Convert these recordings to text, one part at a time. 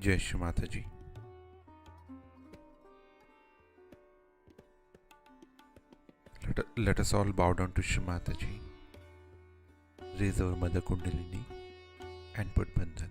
Jai Shri Mataji. Let us all bow down to Shri Mataji, raise our Mother Kundalini and put Bandhan.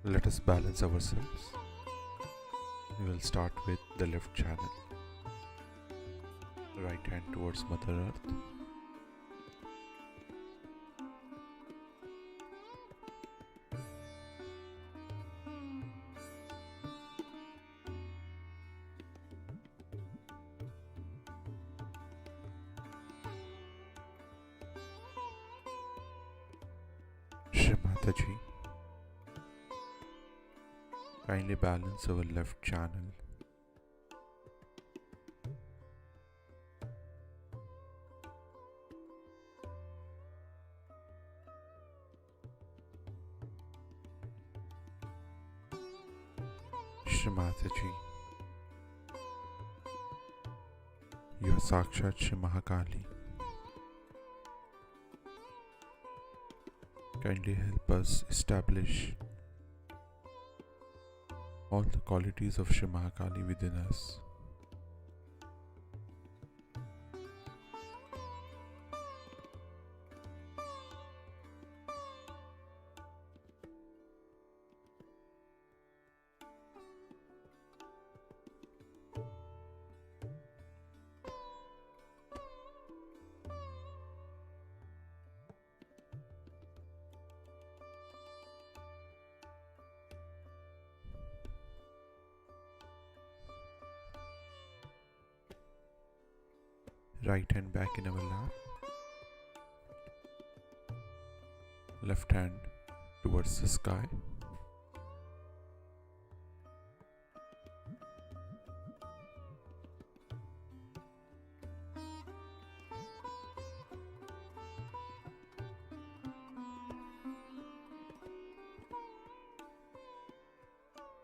Let us balance ourselves. We will start with the left channel. Right hand towards Mother Earth. Shri Mataji, kindly balance our left channel. Shri Mataji, you are Sakshat Shri Mahakali. Kindly help us establish all the qualities of Shri Mahakali within us. Right hand back in our lap. Left hand towards the sky.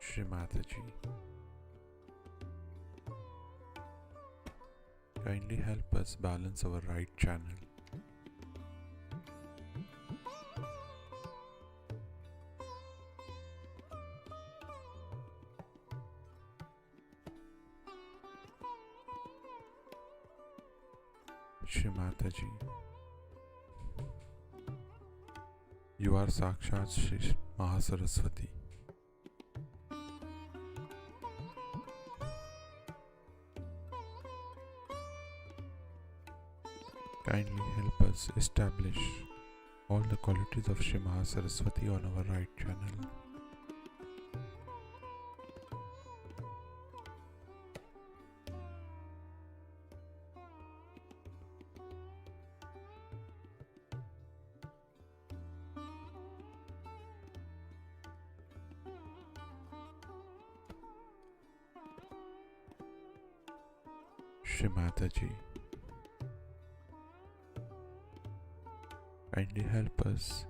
Shri Mataji, kindly help us balance our right channel. Shri Mataji, you are Sakshat Shri Mahasaraswati. Kindly help us establish all the qualities of Shri Mahasaraswati on our right channel. Shri Mataji, kindly help us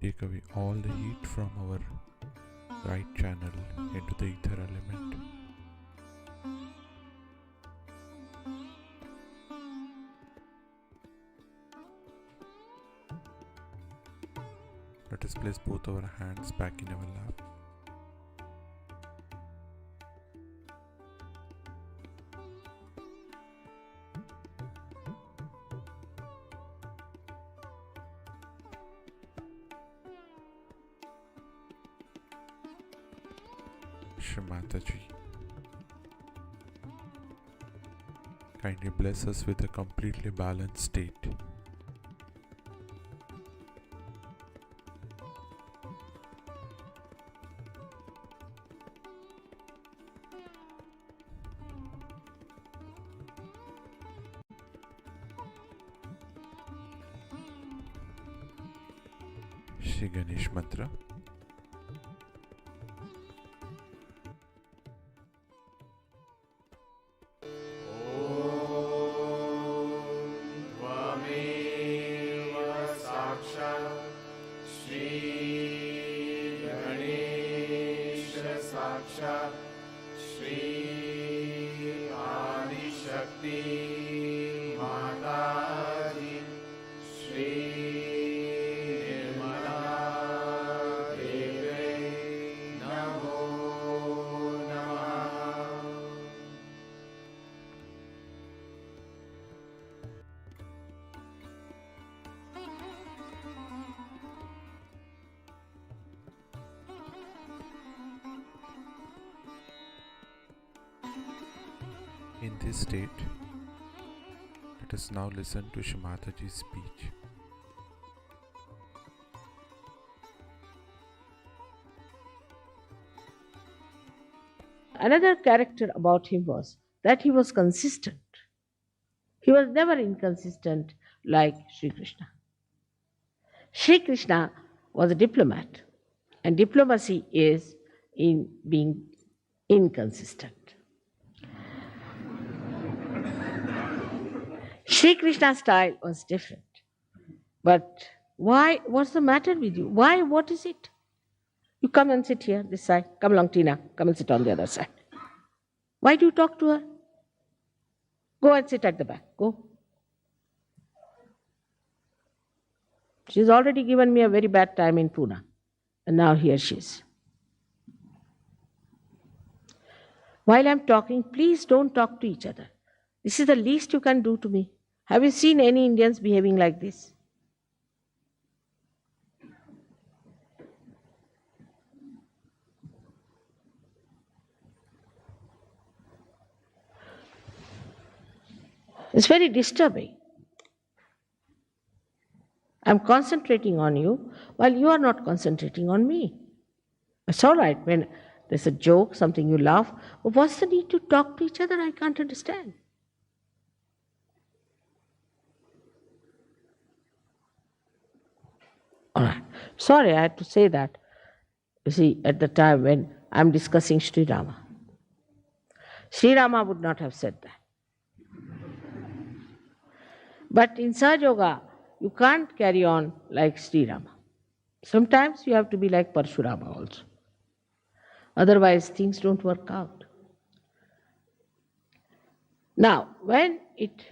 take away all the heat from our right channel into the ether element. Let us place both our hands back in our lap. Shri Mataji, kindly bless us with a completely balanced state. Shri Ganesh Mantra. साक्षात् श्री आदिशक्ति माताजी श्री निर्मला देवे नमो नमः। In this state, let us now listen to Shri Mataji's speech. Another character about him was that he was consistent. He was never inconsistent like Sri Krishna. Sri Krishna was a diplomat, and diplomacy is in being inconsistent. Sri Krishna's style was different. But why? What's the matter with you? Why? What is it? You come and sit here, this side. Come along, Tina. Come and sit on the other side. Why do you talk to her? Go and sit at the back. Go. She's already given me a very bad time in Pune. And now here she is. While I'm talking, please don't talk to each other. This is the least you can do to me. Have you seen any Indians behaving like this? It's very disturbing. I'm concentrating on you while you are not concentrating on me. It's all right when there's a joke, something you laugh, but what's the need to talk to each other? I can't understand. All right. Sorry, I had to say that. You see, at the time when I'm discussing Sri Rama. Sri Rama would not have said that. But in Sahaja Yoga, you can't carry on like Sri Rama. Sometimes you have to be like Parshurama also. Otherwise, things don't work out. Now, when it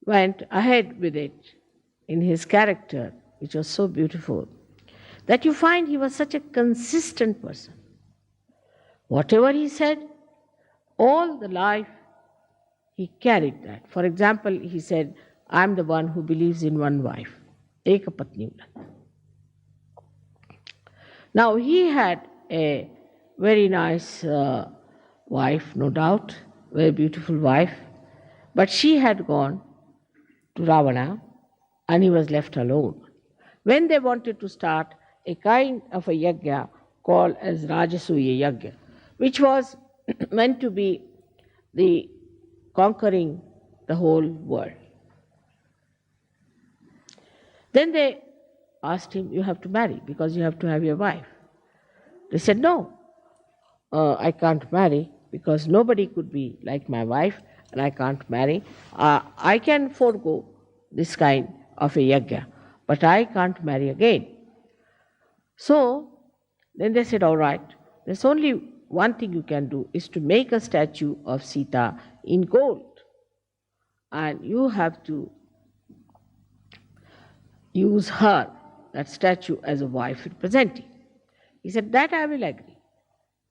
went ahead with it in his character, which was so beautiful, that you find he was such a consistent person. Whatever he said, all the life he carried that. For example, he said, I'm the one who believes in one wife, Ekapatni Vrat. Now, he had a very nice wife, no doubt, very beautiful wife, but she had gone to Ravana and he was left alone. When they wanted to start a kind of a yajna called as Rajasuya Yajna, which was meant to be the conquering the whole world. Then they asked him, you have to marry because you have to have your wife. They said, no, I can't marry because nobody could be like my wife and I can't marry. I can forego this kind of a yajna, but I can't marry again. So then they said, all right, there's only one thing you can do is to make a statue of Sita in gold. And you have to use her, that statue, as a wife representing. He said, that I will agree.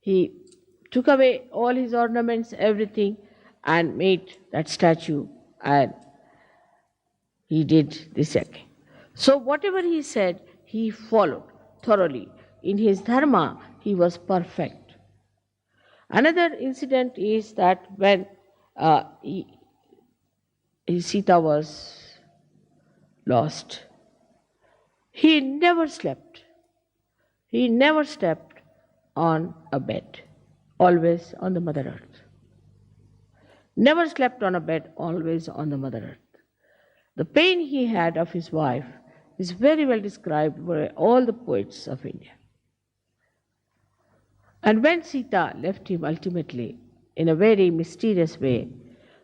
He took away all his ornaments, everything, and made that statue, and he did this again. So whatever he said, he followed thoroughly. In his dharma, he was perfect. Another incident is that when Sita was lost, he never slept. He never slept on a bed, always on the Mother Earth. Never slept on a bed, always on the Mother Earth. The pain he had of his wife is very well described by all the poets of India. And when Sita left him ultimately, in a very mysterious way,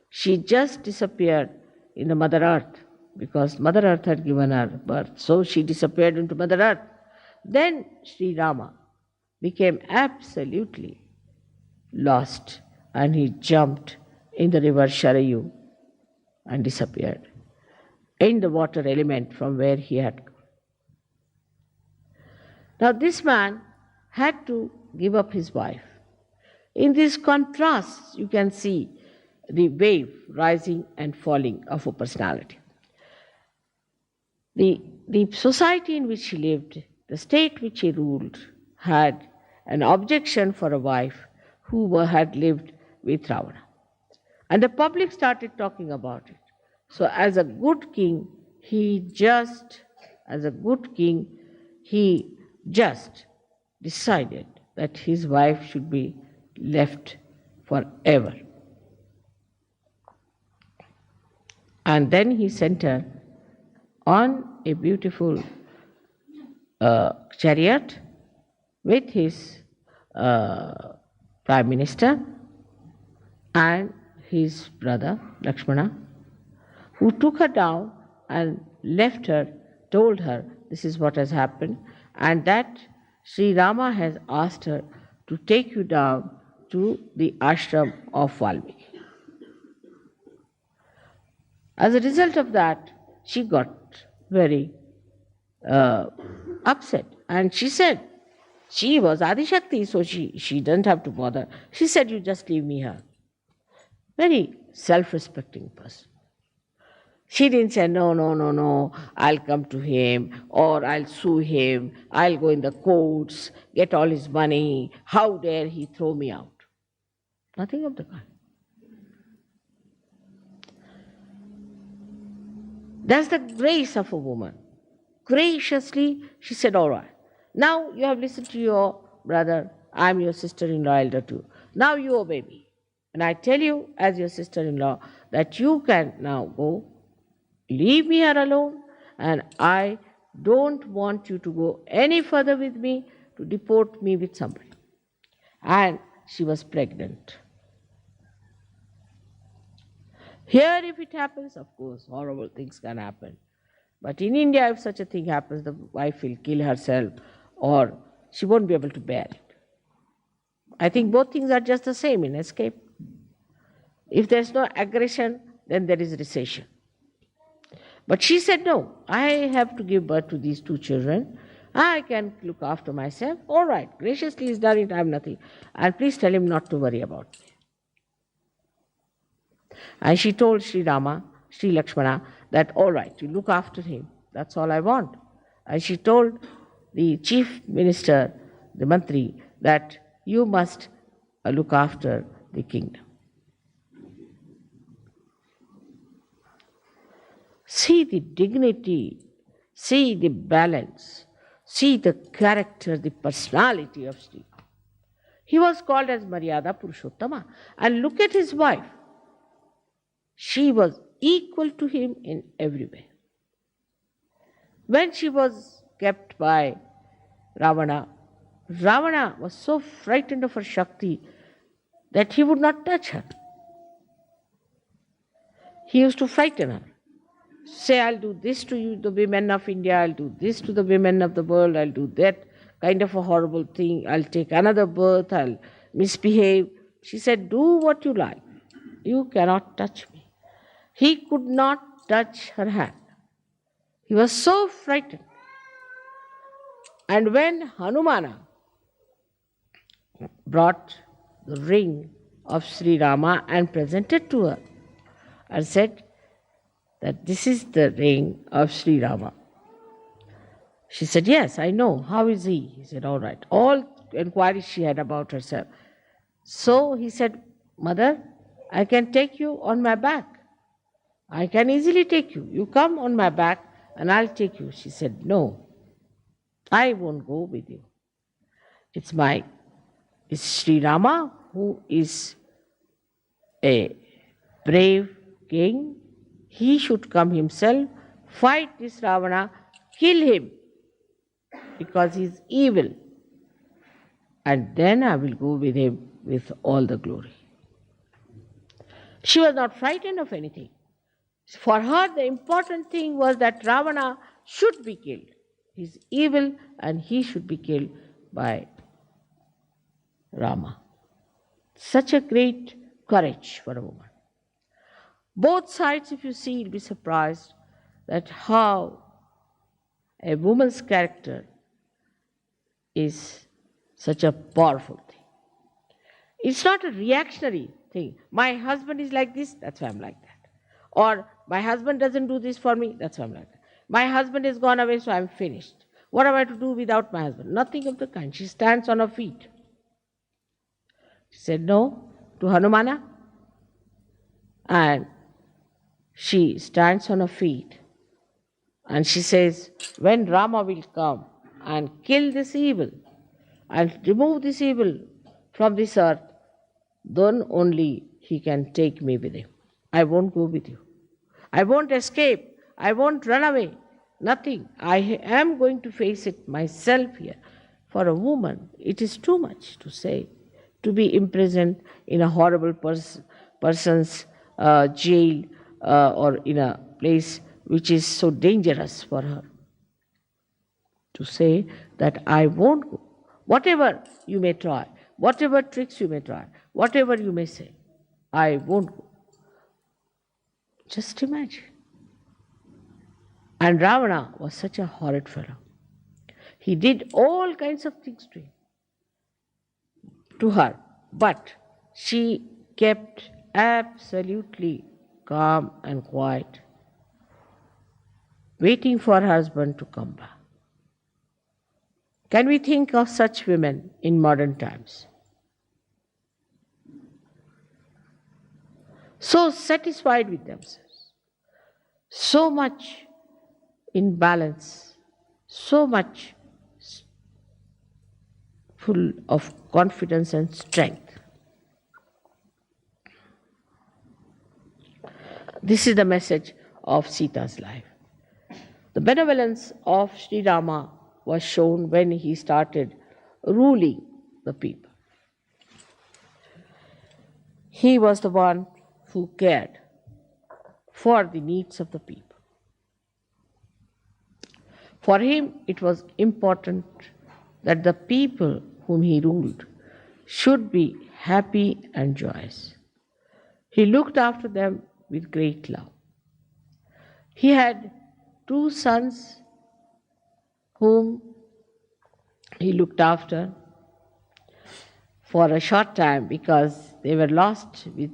she just disappeared in the Mother Earth because Mother Earth had given her birth. So she disappeared into Mother Earth. Then Sri Rama became absolutely lost and he jumped in the river Sharayu and disappeared in the water element from where he had come. Now this man had to give up his wife. In these contrasts, you can see the wave rising and falling of a personality. The society in which he lived, the state which he ruled, had an objection for a wife who had lived with Ravana. And the public started talking about it. So as a good king, he just decided that his wife should be left forever. And then he sent her on a beautiful chariot with his prime minister and his brother Lakshmana, who took her down and left her, told her this is what has happened, and that Sri Rama has asked her to take you down to the ashram of Valmiki. As a result of that, she got very upset, and she said, she was Adishakti, so she doesn't have to bother. She said, you just leave me here. Very self-respecting person. She didn't say, no, I'll come to him, or I'll sue him, I'll go in the courts, get all his money, how dare he throw me out. Nothing of the kind. That's the grace of a woman. Graciously, she said, all right, now you have listened to your brother, I'm your sister-in-law elder too. Now you obey me. And I tell you, as your sister-in-law, that you can now go, leave me here alone, and I don't want you to go any further with me to deport me with somebody. And she was pregnant. Here, if it happens, of course, horrible things can happen. But in India, if such a thing happens, the wife will kill herself or she won't be able to bear it. I think both things are just the same in escape. If there's no aggression, then there is recession. But she said, no, I have to give birth to these two children. I can look after myself. All right, graciously he's done it, I have nothing. And please tell him not to worry about me. And she told Sri Rama, Sri Lakshmana, that all right, you look after him. That's all I want. And she told the chief minister, the mantri, that you must look after the kingdom. See the dignity, see the balance, see the character, the personality of Sri. He was called as Maryada Purushottama. And look at his wife. She was equal to him in every way. When she was kept by Ravana, Ravana was so frightened of her Shakti that he would not touch her. He used to frighten her. Say, I'll do this to you, the women of India, I'll do this to the women of the world, I'll do that kind of a horrible thing, I'll take another birth, I'll misbehave. She said, do what you like. You cannot touch me. He could not touch her hand. He was so frightened. And when Hanumana brought the ring of Sri Rama and presented to her and said that this is the ring of Sri Rama. She said, yes, I know. How is he? He said, all right. All inquiries she had about herself. So he said, Mother, I can take you on my back. I can easily take you. You come on my back and I'll take you. She said, no, I won't go with you. It's Sri Rama who is a brave king. He should come himself, fight this Ravana, kill him because he is evil. And then I will go with him with all the glory. She was not frightened of anything. For her, the important thing was that Ravana should be killed. He is evil and he should be killed by Rama. Such a great courage for a woman. Both sides, if you see, you'll be surprised that how a woman's character is such a powerful thing. It's not a reactionary thing. My husband is like this, that's why I'm like that. Or my husband doesn't do this for me, that's why I'm like that. My husband has gone away, so I'm finished. What am I to do without my husband? Nothing of the kind. She stands on her feet. She said no to Hanumana, and she stands on her feet and she says, when Rama will come and kill this evil and remove this evil from this earth, then only he can take me with him. I won't go with you. I won't escape. I won't run away. Nothing. I am going to face it myself here. For a woman, it is too much to say, to be imprisoned in a horrible person's jail or in a place which is so dangerous for her. To say that I won't go. Whatever you may try, whatever tricks you may try, whatever you may say, I won't go. Just imagine. And Ravana was such a horrid fellow. He did all kinds of things to her, but she kept absolutely calm and quiet, waiting for her husband to come back. Can we think of such women in modern times? So satisfied with themselves, so much in balance, so much full of confidence and strength. This is the message of Sita's life. The benevolence of Sri Rama was shown when he started ruling the people. He was the one who cared for the needs of the people. For him, it was important that the people whom he ruled should be happy and joyous. He looked after them with great love. He had two sons whom he looked after for a short time because they were lost with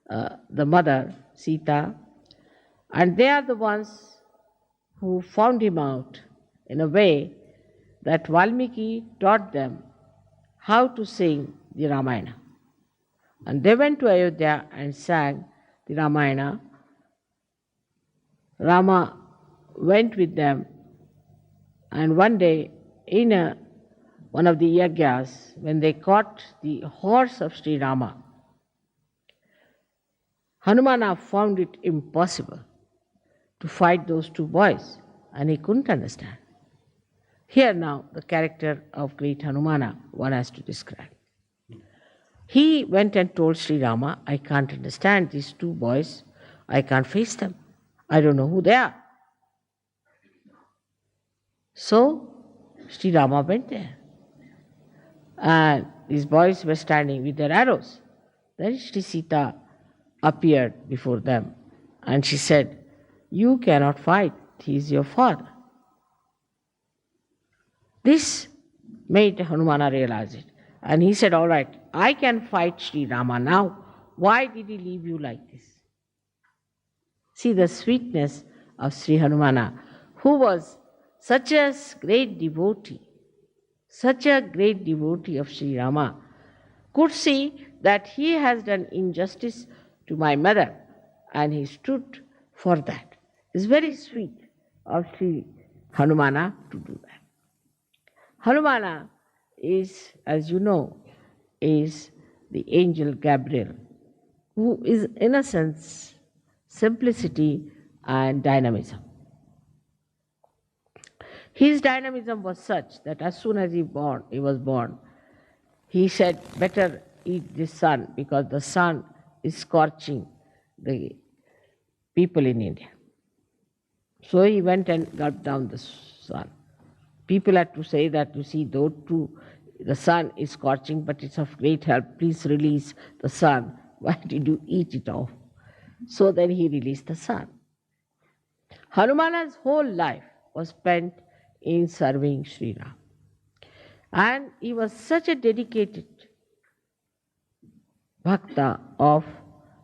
the mother, Sita, and they are the ones who found him out in a way that Valmiki taught them how to sing the Ramayana. And they went to Ayodhya and sang the Ramayana. Rama went with them, and one day in one of the yagyas, when they caught the horse of Sri Rama, Hanumana found it impossible to fight those two boys, and he couldn't understand. Here now, the character of great Hanumana one has to describe. He went and told Sri Rama, I can't understand these two boys, I can't face them, I don't know who they are. So, Sri Rama went there, and these boys were standing with their arrows. Then Sri Sita appeared before them, and she said, you cannot fight, he is your father. This made Hanumana realize it, and he said, all right, I can fight Sri Rama now. Why did he leave you like this? See the sweetness of Sri Hanumana, who was such a great devotee of Sri Rama, could see that he has done injustice to my mother, and he stood for that. It's very sweet of Sri Hanumana to do that. Hanumana is, as you know, is the angel Gabriel, who is innocence, simplicity, and dynamism. His dynamism was such that as soon as he was born, he said, better eat this sun because the sun is scorching the people in India. So he went and gulped down the sun. People had to say that, you see, though true, the sun is scorching, but it's of great help. Please release the sun. Why did you eat it off? So then he released the sun. Hanumana's whole life was spent in serving Sri Ram. And he was such a dedicated bhakta of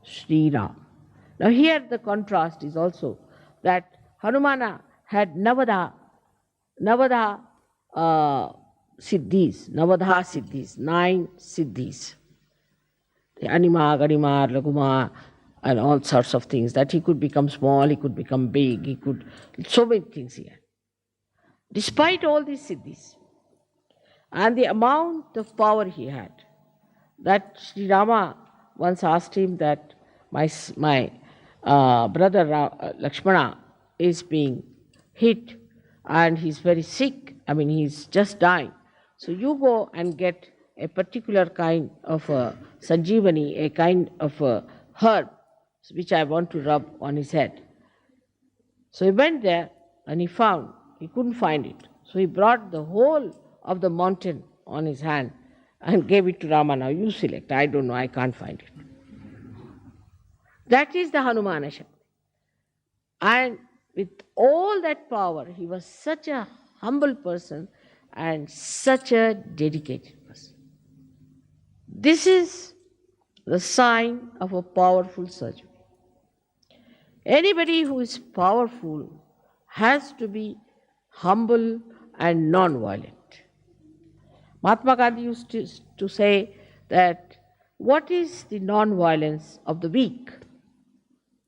Sri Ram. Now here the contrast is also that Hanumana had Navadha siddhis, 9 siddhis. The Anima, Ganima, Laguma, and all sorts of things, that he could become small, he could become big, so many things he had. Despite all these siddhis and the amount of power he had, that Sri Rama once asked him that my brother Lakshmana is being hit and he's very sick, he's just dying. So you go and get a particular kind of sanjeevani, a kind of herb which I want to rub on his head. So he went there and he couldn't find it. So he brought the whole of the mountain on his hand and gave it to Rama. Now you select, I don't know, I can't find it. That is the Hanumana Shakti. And with all that power, he was such a humble person and such a dedicated person. This is the sign of a powerful surgeon. Anybody who is powerful has to be humble and non-violent. Mahatma Gandhi used to say that what is the non-violence of the weak?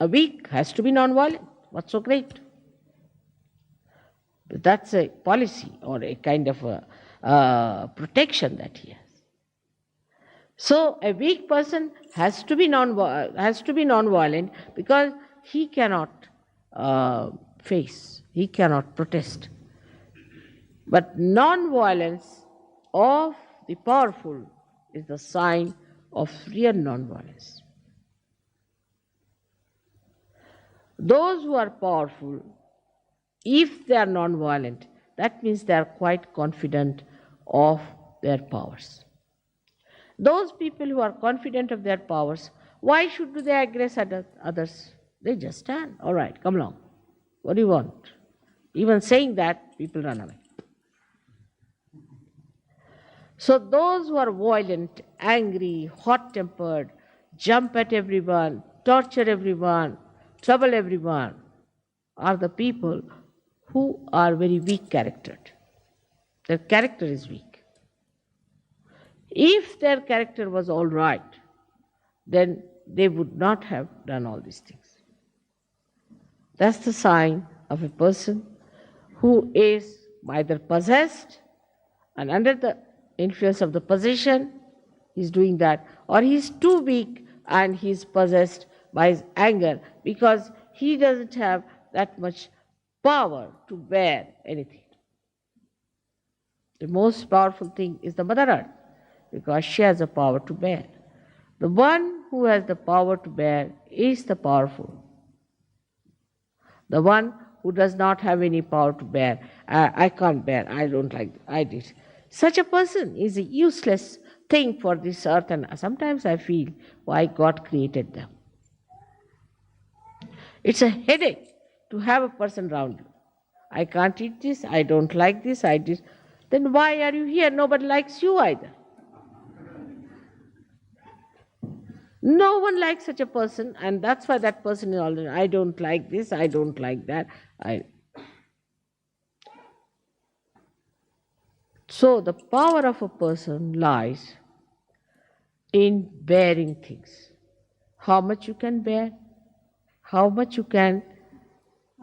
A weak has to be non-violent. What's so great? But that's a policy or a kind of a protection that he has. So a weak person has to be non-violent because he cannot he cannot protest. But non-violence of the powerful is the sign of real non-violence. Those who are powerful If they are non-violent, that means they are quite confident of their powers. Those people who are confident of their powers, why should they aggress others? They just stand. All right, come along. What do you want? Even saying that, people run away. So those who are violent, angry, hot-tempered, jump at everyone, torture everyone, trouble everyone, are the people who are very weak-charactered. Their character is weak. If their character was all right, then they would not have done all these things. That's the sign of a person who is either possessed and under the influence of the possession, he's doing that, or he's too weak and he's possessed by his anger because he doesn't have that much power to bear anything. The most powerful thing is the Mother Earth because she has the power to bear. The one who has the power to bear is the powerful. The one who does not have any power to bear, I can't bear, I don't like, I did. Such a person is a useless thing for this earth, and sometimes I feel why God created them. It's a headache to have a person around you. I can't eat this, I don't like this, I did. Then why are you here? Nobody likes you either. No one likes such a person, and that's why that person is always, I don't like this, I don't like that. So the power of a person lies in bearing things. How much you can bear, how much you can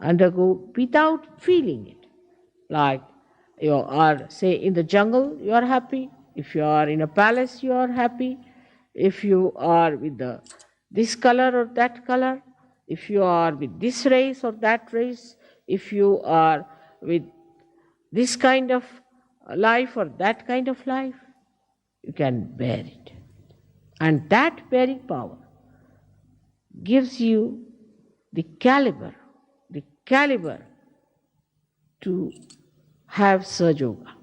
undergo without feeling it. Like you are, say, in the jungle, you are happy. If you are in a palace, you are happy. If you are with this color or that color, if you are with this race or that race, if you are with this kind of life or that kind of life, you can bear it. And that bearing power gives you the caliber to have Sahaja Yoga.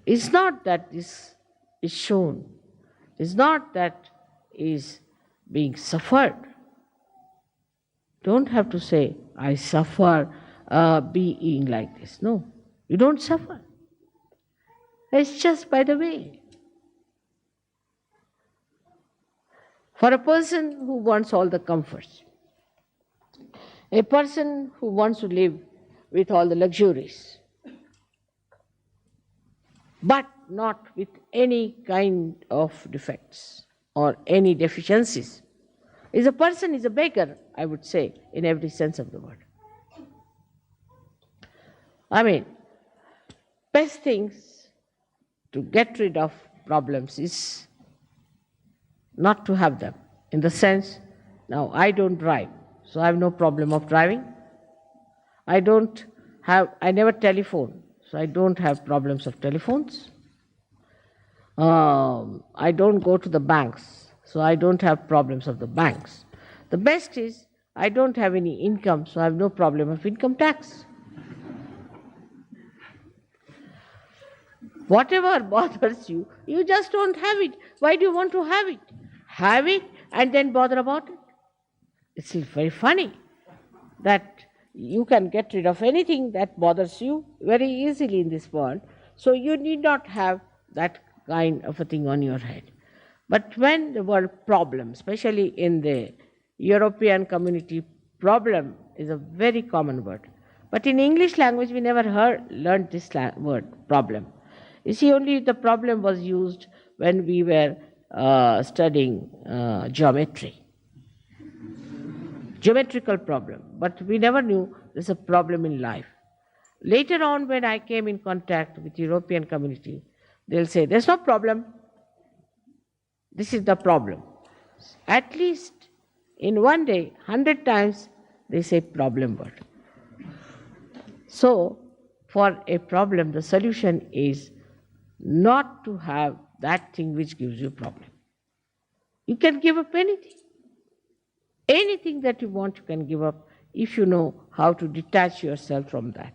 It's not that this is shown, it's not that is being suffered. Don't have to say, I suffer being like this. No, you don't suffer. It's just by the way. For a person who wants all the comforts, a person who wants to live with all the luxuries, but not with any kind of defects or any deficiencies, is a person, is a beggar, I would say, in every sense of the word. I mean, best things to get rid of problems is not to have them. In the sense, now I don't drive, so I have no problem of driving. I never telephone, so I don't have problems of telephones. I don't go to the banks, so I don't have problems of the banks. The best is, I don't have any income, so I have no problem of income tax. Whatever bothers you, you just don't have it. Why do you want to have it? Have it and then bother about it. It's very funny that you can get rid of anything that bothers you very easily in this world, so you need not have that kind of a thing on your head. But when the word problem, especially in the European community, problem is a very common word. But in English language, we never learned this word, problem. You see, only the problem was used when we were studying geometry. Geometrical problem, but we never knew there's a problem in life. Later on, when I came in contact with European community, they'll say, there's no problem. This is the problem. At least in one day, 100 times, they say problem word. So, for a problem, the solution is not to have that thing which gives you problem. You can give up anything. Anything that you want, you can give up if you know how to detach yourself from that.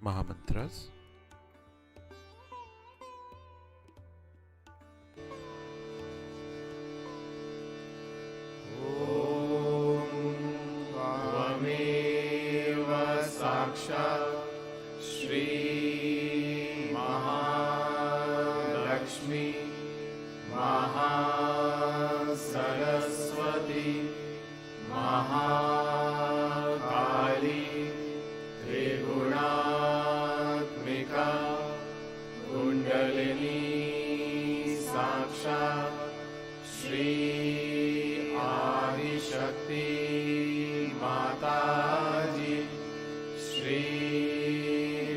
Mahamantras. त्वमेव साक्षात् श्री महालक्ष्मी महासरस्वती महाकाली त्रिगुणात्मिका कुण्डलिनी साक्षात् श्री आदिशक्ति माताजी श्री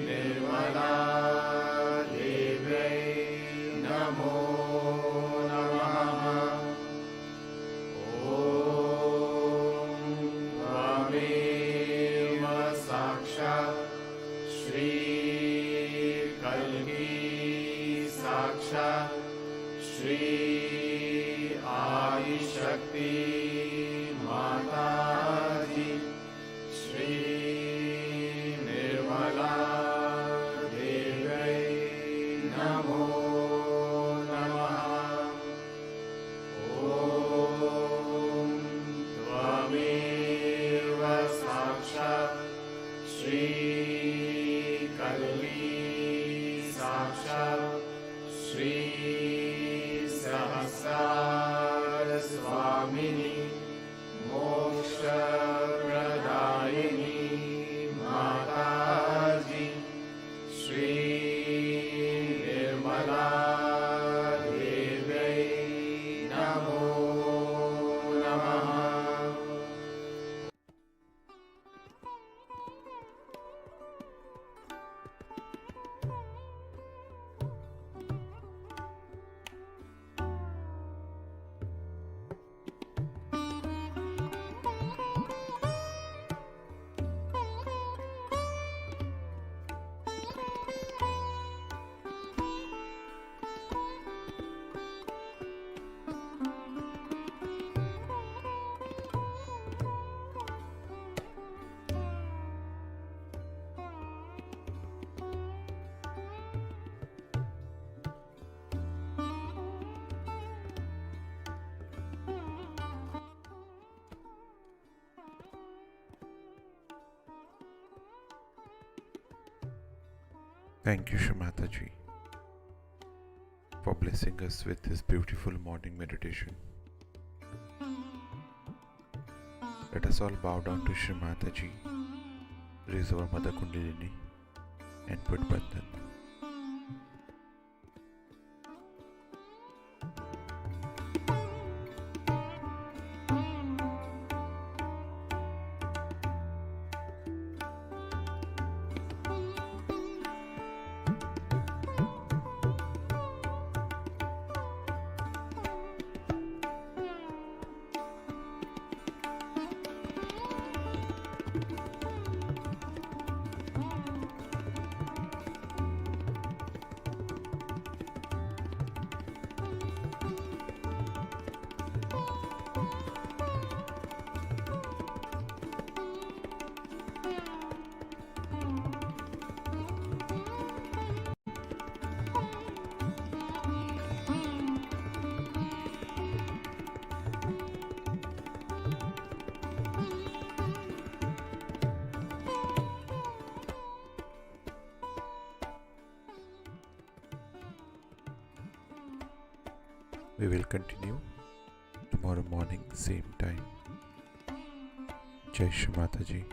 निर्मला देव्यै नमो नमः। ॐ साक्षात् श्री आदिशक्ति माता जी श्री निर्मला देव्यै नमो नमः। ॐ त्वमेव साक्षात् श्री कल्ली साक्षात् श्री सहस्रार स्वामिनी मोक्षप्रदायिनी माता जी श्री निर्मला देव्यै नमो नमः। Thank you, Shri Mataji, for blessing us with this beautiful morning meditation. Let us all bow down to Shri Mataji, raise our Mother Kundalini, and put Bandhan. We will continue tomorrow morning, same time. Jai Shri Mataji.